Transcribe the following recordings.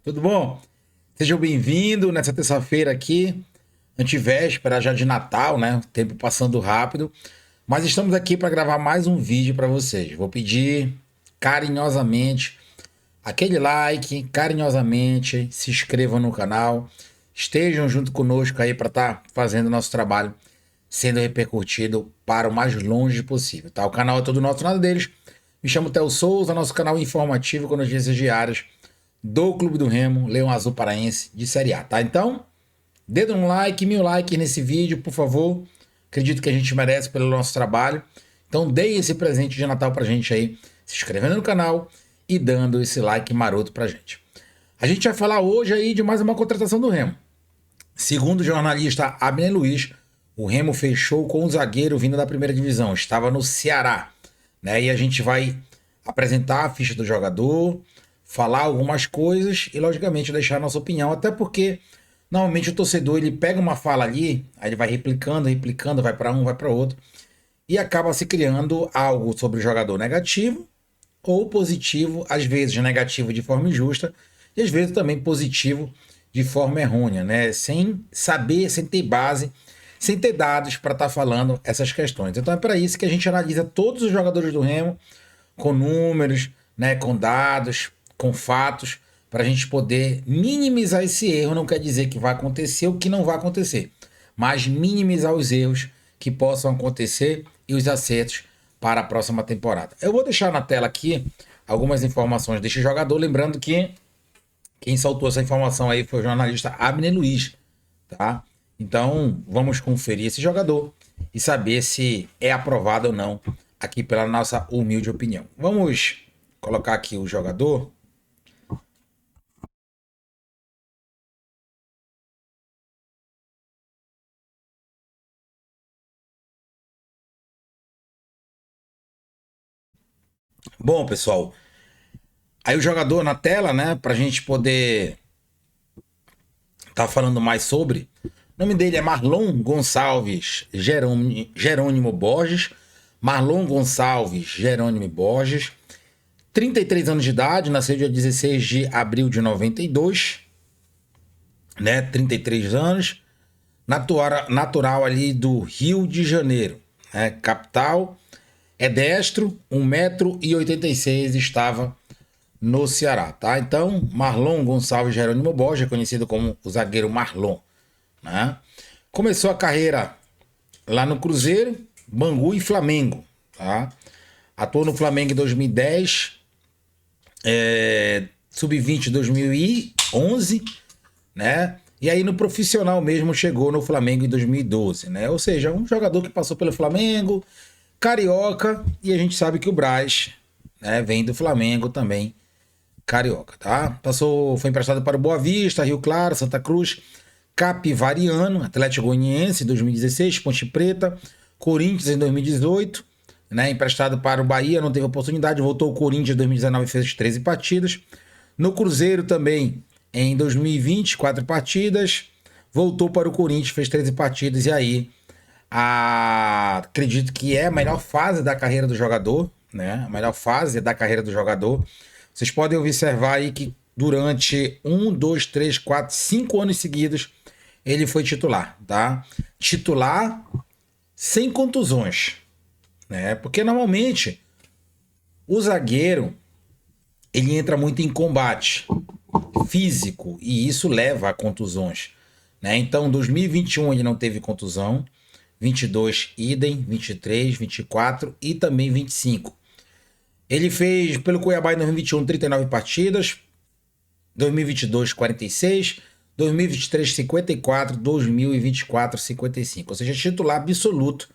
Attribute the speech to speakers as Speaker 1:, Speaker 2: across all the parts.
Speaker 1: Tudo bom? Sejam bem-vindos nessa terça-feira aqui, antivéspera já de Natal, né? O tempo passando rápido, mas estamos aqui para gravar mais um vídeo para vocês. Vou pedir carinhosamente aquele like, carinhosamente se inscrevam no canal, estejam junto conosco aí para estar fazendo o nosso trabalho sendo repercutido para o mais longe possível, tá? O canal é todo nosso, nada deles. Me chamo Theo Souza, nosso canal informativo com notícias diárias do Clube do Remo, Leão Azul Paraense de Série A, tá? Então, dedo no like, 1000 likes nesse vídeo, por favor. Acredito que a gente merece pelo nosso trabalho. Então, deem esse presente de Natal pra gente aí, se inscrevendo no canal e dando esse like maroto pra gente. A gente vai falar hoje aí de mais uma contratação do Remo. Segundo o jornalista Abner Luiz, o Remo fechou com um zagueiro vindo da primeira divisão, estava no Ceará, né? E a gente vai apresentar a ficha do jogador, falar algumas coisas e, logicamente, deixar a nossa opinião, até porque normalmente o torcedor ele pega uma fala ali, aí ele vai replicando, vai para um, vai para outro, e acaba se criando algo sobre o jogador negativo ou positivo, às vezes negativo de forma injusta, e às vezes também positivo de forma errônea, né? Sem saber, sem ter base, sem ter dados para estar falando essas questões. Então é para isso que a gente analisa todos os jogadores do Remo com números, né, com dados, com fatos, para a gente poder minimizar esse erro. Não quer dizer que vai acontecer o que não vai acontecer, mas minimizar os erros que possam acontecer e os acertos para a próxima temporada. Eu vou deixar na tela aqui algumas informações deste jogador, lembrando que quem soltou essa informação aí foi o jornalista Abner Luiz, tá? Então, vamos conferir esse jogador e saber se é aprovado ou não aqui pela nossa humilde opinião. Vamos colocar aqui o jogador. Bom, pessoal, aí o jogador na tela, né, pra gente poder tá falando mais sobre. O nome dele é Marlon Gonçalves Jerônimo Borges. Marlon Gonçalves Jerônimo Borges. 33 anos de idade, nasceu dia 16 de abril de 92, né? 33 anos. Natural ali do Rio de Janeiro, né? Capital. É destro, 1,86 m, estava no Ceará, tá? Então, Marlon Gonçalves Jerônimo Borges, conhecido como o zagueiro Marlon, né? Começou a carreira lá no Cruzeiro, Bangu e Flamengo, tá? Atuou no Flamengo em 2010, Sub-20 2011, né? E aí no profissional mesmo chegou no Flamengo em 2012, né? Ou seja, um jogador que passou pelo Flamengo, carioca, e a gente sabe que o Braz, né, vem do Flamengo também, carioca, tá? Foi emprestado para o Boa Vista, Rio Claro, Santa Cruz, Capivariano, Atlético Goianiense em 2016, Ponte Preta, Corinthians em 2018, né? Emprestado para o Bahia, não teve oportunidade, voltou ao Corinthians em 2019 e fez 13 partidas. No Cruzeiro também, em 2020, 4 partidas. Voltou para o Corinthians, fez 13 partidas e aí acredito que é a melhor fase da carreira do jogador, né? A melhor fase da carreira do jogador. Vocês podem observar aí que durante 1, 2, 3, 4, 5 anos seguidos ele foi titular, tá? Titular sem contusões, né? Porque normalmente o zagueiro ele entra muito em combate físico e isso leva a contusões, né? Então, 2021 ele não teve contusão, 22 idem, 23, 24 e também 25. Ele fez pelo Cuiabá em 2021 39 partidas, 2022 46, 2023 54, 2024 55. Ou seja, titular absoluto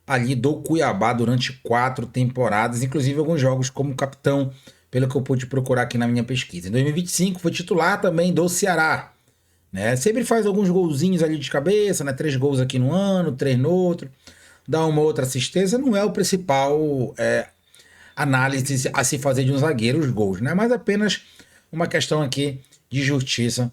Speaker 1: ali do Cuiabá durante 4 temporadas, inclusive alguns jogos como capitão, pelo que eu pude procurar aqui na minha pesquisa. Em 2025 foi titular também do Ceará, né? Sempre faz alguns golzinhos ali de cabeça, né? 3 gols aqui no ano, 3 no outro, dá uma outra assistência, não é o principal análise a se fazer de um zagueiro, os gols, né? Mas apenas uma questão aqui de justiça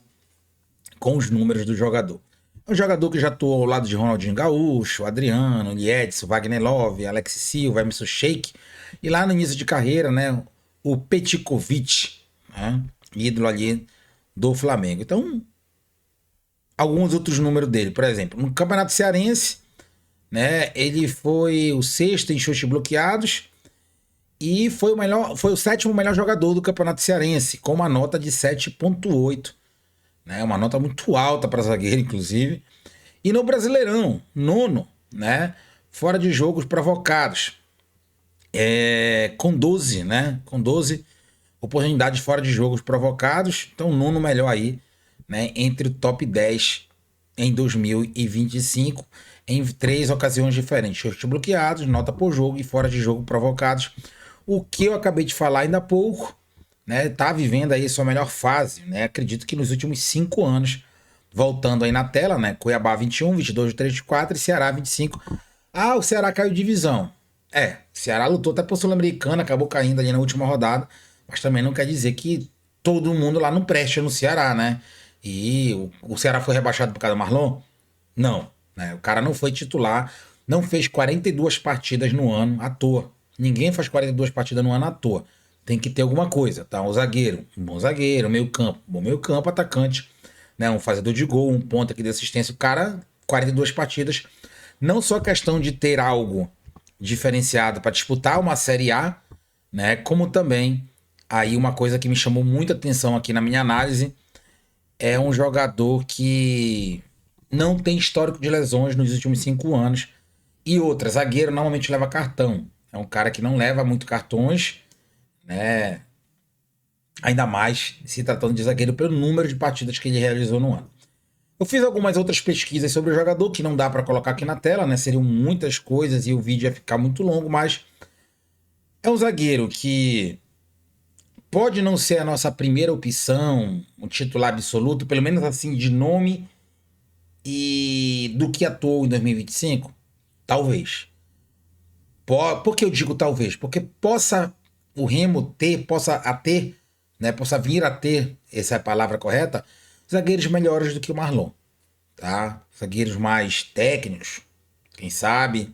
Speaker 1: com os números do jogador. É um jogador que já atuou ao lado de Ronaldinho Gaúcho, Adriano, Liedson, Wagner Love, Alex Silva, Emerson Sheik. E lá no início de carreira, né, o Petkovic, né, ídolo ali do Flamengo. Então, alguns outros números dele, por exemplo, no Campeonato Cearense, né, ele foi o sexto em chutes bloqueados e foi o sétimo melhor jogador do Campeonato Cearense, com uma nota de 7,8, né, uma nota muito alta para zagueiro, inclusive. E no Brasileirão, nono, né, fora de jogos provocados, com 12, né, com 12 oportunidades fora de jogos provocados, então nono melhor aí, né, entre o top 10 em 2025, em 3 ocasiões diferentes, chutes bloqueados, nota por jogo e fora de jogo provocados. O que eu acabei de falar ainda há pouco, né, tá vivendo aí sua melhor fase, né, acredito que nos últimos 5 anos, voltando aí na tela, né, Cuiabá 21, 22, 23, 24 e Ceará 25. Ah, o Ceará caiu de divisão. O Ceará lutou até por Sul-Americana, acabou caindo ali na última rodada, mas também não quer dizer que todo mundo lá não preste no Ceará, né? E o Ceará foi rebaixado por causa do Marlon? Não, né? O cara não foi titular, não fez 42 partidas no ano à toa. Ninguém faz 42 partidas no ano à toa. Tem que ter alguma coisa, tá? Um zagueiro, um bom zagueiro, meio campo, bom meio campo, atacante, né? Um fazedor de gol, um ponta que dê assistência. O cara, 42 partidas. Não só questão de ter algo diferenciado para disputar uma Série A, né? Como também aí uma coisa que me chamou muita atenção aqui na minha análise é um jogador que não tem histórico de lesões nos últimos 5 anos. E outra, zagueiro normalmente leva cartão. É um cara que não leva muito cartões, né? Ainda mais se tratando de zagueiro pelo número de partidas que ele realizou no ano. Eu fiz algumas outras pesquisas sobre o jogador que não dá para colocar aqui na tela, né? Seriam muitas coisas e o vídeo ia ficar muito longo, mas é um zagueiro que pode não ser a nossa primeira opção, um titular absoluto, pelo menos assim de nome e do que atuou em 2025? Talvez. Por que eu digo talvez? Porque possa o Remo ter, né, possa vir a ter, essa é a palavra correta, zagueiros melhores do que o Marlon, tá? Zagueiros mais técnicos, quem sabe,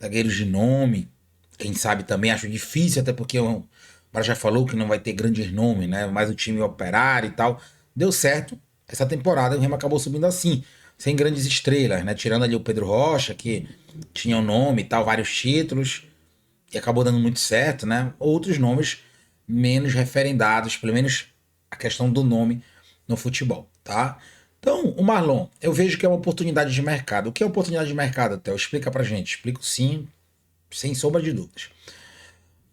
Speaker 1: zagueiros de nome, quem sabe também, acho difícil, até porque o Bara já falou que não vai ter grandes nomes, né? Mais o time operário e tal. Deu certo essa temporada, o Remo acabou subindo assim, sem grandes estrelas, né? Tirando ali o Pedro Rocha, que tinha um nome e tal, vários títulos, e acabou dando muito certo, né? Outros nomes menos referendados, pelo menos a questão do nome no futebol, tá? Então, o Marlon, eu vejo que é uma oportunidade de mercado. O que é oportunidade de mercado, Theo? Explica pra gente. Explico sim, sem sombra de dúvidas.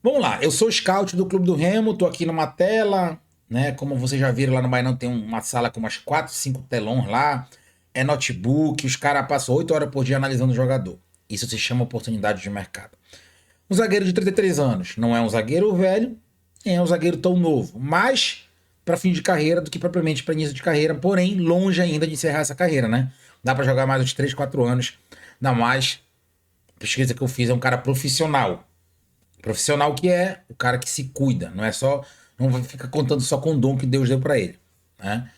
Speaker 1: Vamos lá, eu sou scout do Clube do Remo, tô aqui numa tela, né? Como vocês já viram lá no Bainão, tem uma sala com umas 4, 5 telões lá, é notebook, os caras passam 8 horas por dia analisando o jogador. Isso se chama oportunidade de mercado. Um zagueiro de 33 anos não é um zagueiro velho, nem é um zagueiro tão novo, mas para fim de carreira do que propriamente para início de carreira, porém longe ainda de encerrar essa carreira, né? Dá para jogar mais uns 3, 4 anos, ainda mais. A pesquisa que eu fiz é um cara profissional. Profissional que é o cara que se cuida, não é só, não fica contando só com o dom que Deus deu para ele, né?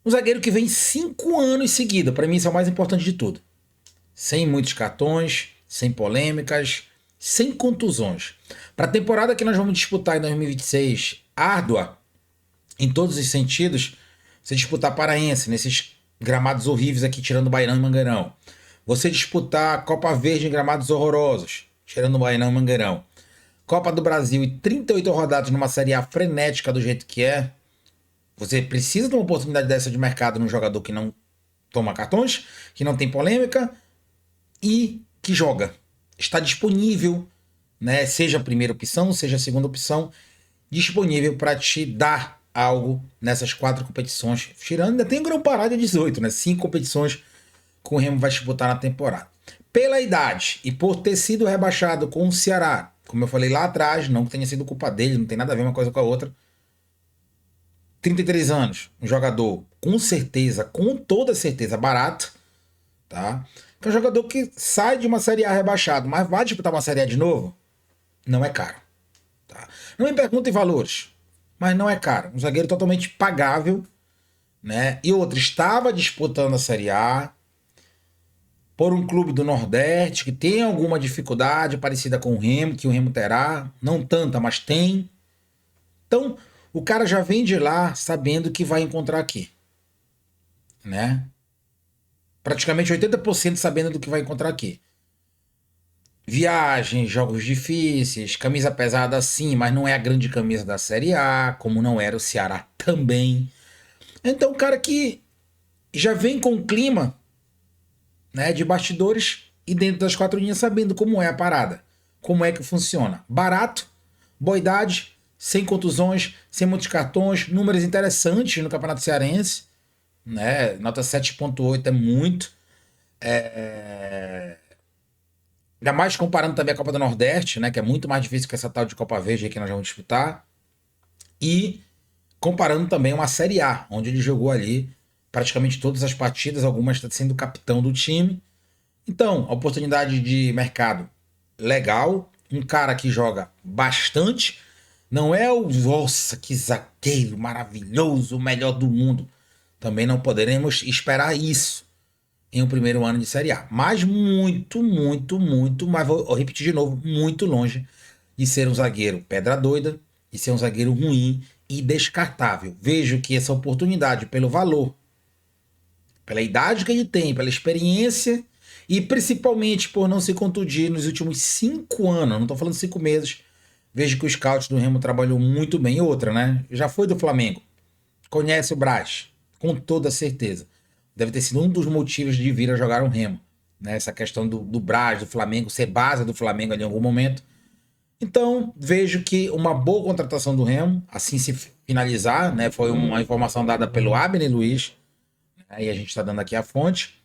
Speaker 1: Um zagueiro que vem 5 anos seguidos, para mim isso é o mais importante de tudo. Sem muitos cartões, sem polêmicas, sem contusões. Para a temporada que nós vamos disputar em 2026, árdua em todos os sentidos, você disputar Paraense nesses gramados horríveis aqui, tirando Bairão e Mangueirão. Você disputar Copa Verde em gramados horrorosos, tirando Bairão e Mangueirão. Copa do Brasil e 38 rodadas numa Série A frenética do jeito que é. Você precisa de uma oportunidade dessa de mercado num jogador que não toma cartões, que não tem polêmica e que joga. Está disponível, né? Seja a primeira opção, seja a segunda opção, disponível para te dar algo nessas 4 competições. Tirando, ainda tem o Grão Pará de 18, né? 5 competições que o Remo vai disputar na temporada. Pela idade e por ter sido rebaixado com o Ceará, como eu falei lá atrás, não que tenha sido culpa dele, não tem nada a ver uma coisa com a outra. 33 anos, um jogador com certeza, com toda certeza, barato, tá? Que é um jogador que sai de uma Série A rebaixado, mas vai disputar uma Série A de novo, não é caro, tá? Não me perguntem valores, mas não é caro. Um zagueiro totalmente pagável, né? E outro, estava disputando a Série A por um clube do Nordeste que tem alguma dificuldade parecida com o Remo, que o Remo terá, não tanta, mas tem. Então, O cara já vem de lá sabendo que vai encontrar aqui, né? Praticamente 80% sabendo do que vai encontrar aqui. Viagens, jogos difíceis, camisa pesada sim, mas não é a grande camisa da Série A, como não era o Ceará também. Então, o cara que já vem com o clima, né, de bastidores e dentro das quatro linhas sabendo como é a parada, como é que funciona. Barato, boa idade, sem contusões, sem muitos cartões, números interessantes no Campeonato Cearense, né? Nota 7,8 é muito. Ainda mais comparando também a Copa do Nordeste, né? Que é muito mais difícil que essa tal de Copa Verde aí que nós vamos disputar. E comparando também uma Série A, onde ele jogou ali praticamente todas as partidas, algumas está sendo capitão do time. Então, a oportunidade de mercado legal. Um cara que joga bastante. Não é o, nossa, que zagueiro maravilhoso, o melhor do mundo. Também não poderemos esperar isso em um primeiro ano de Série A. Mas muito, muito, muito, mas vou repetir de novo, muito longe de ser um zagueiro pedra doida, de ser um zagueiro ruim e descartável. Vejo que essa oportunidade, pelo valor, pela idade que ele tem, pela experiência e principalmente por não se contundir nos últimos 5 anos, não estou falando 5 meses, vejo que o scout do Remo trabalhou muito bem. E outra, né? Já foi do Flamengo, conhece o Brás, com toda certeza. Deve ter sido um dos motivos de vir a jogar o Remo, né? Essa questão do Brás, do Flamengo, ser base do Flamengo ali em algum momento. Então, vejo que uma boa contratação do Remo, assim se finalizar, né? Foi uma informação dada pelo Abner Luiz, aí a gente está dando aqui a fonte.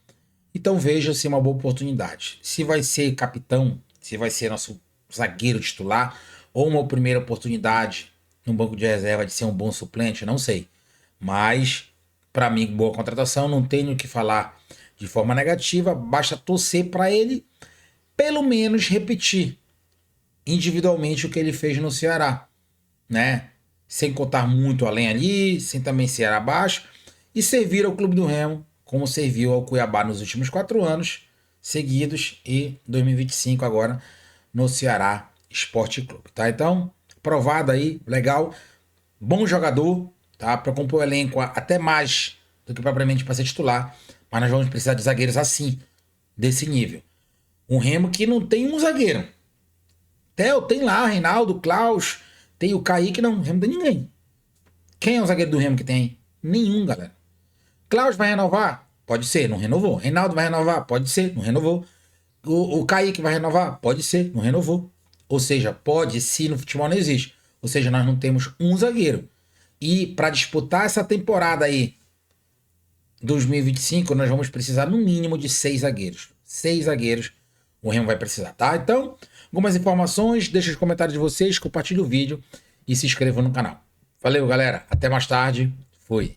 Speaker 1: Então, vejo-se uma boa oportunidade. Se vai ser capitão, se vai ser nosso zagueiro titular, ou uma primeira oportunidade no banco de reserva de ser um bom suplente, não sei. Mas, para mim, boa contratação, não tenho o que falar de forma negativa, basta torcer para ele, pelo menos, repetir individualmente o que ele fez no Ceará, né? Sem contar muito além ali, sem também ser abaixo, e servir ao Clube do Remo como serviu ao Cuiabá nos últimos 4 anos seguidos e 2025 agora no Ceará Esporte Clube, tá? Então, provado aí, legal, bom jogador, tá? Para compor o elenco até mais do que propriamente para ser titular, mas nós vamos precisar de zagueiros assim, desse nível. Um Remo que não tem um zagueiro. Tem lá Reinaldo, Klaus, tem o Kaique, não, o Remo não tem ninguém. Quem é o zagueiro do Remo que tem? Nenhum, galera. Klaus vai renovar? Pode ser, não renovou. Reinaldo vai renovar? Pode ser, não renovou. O Kaique vai renovar? Pode ser, não renovou. Ou seja, pode se no futebol não existe. Ou seja, nós não temos um zagueiro. E para disputar essa temporada aí, 2025, nós vamos precisar no mínimo de 6 zagueiros. 6 zagueiros o Remo vai precisar, tá? Então, algumas informações, deixa os comentários de vocês, compartilhe o vídeo e se inscreva no canal. Valeu, galera. Até mais tarde. Fui.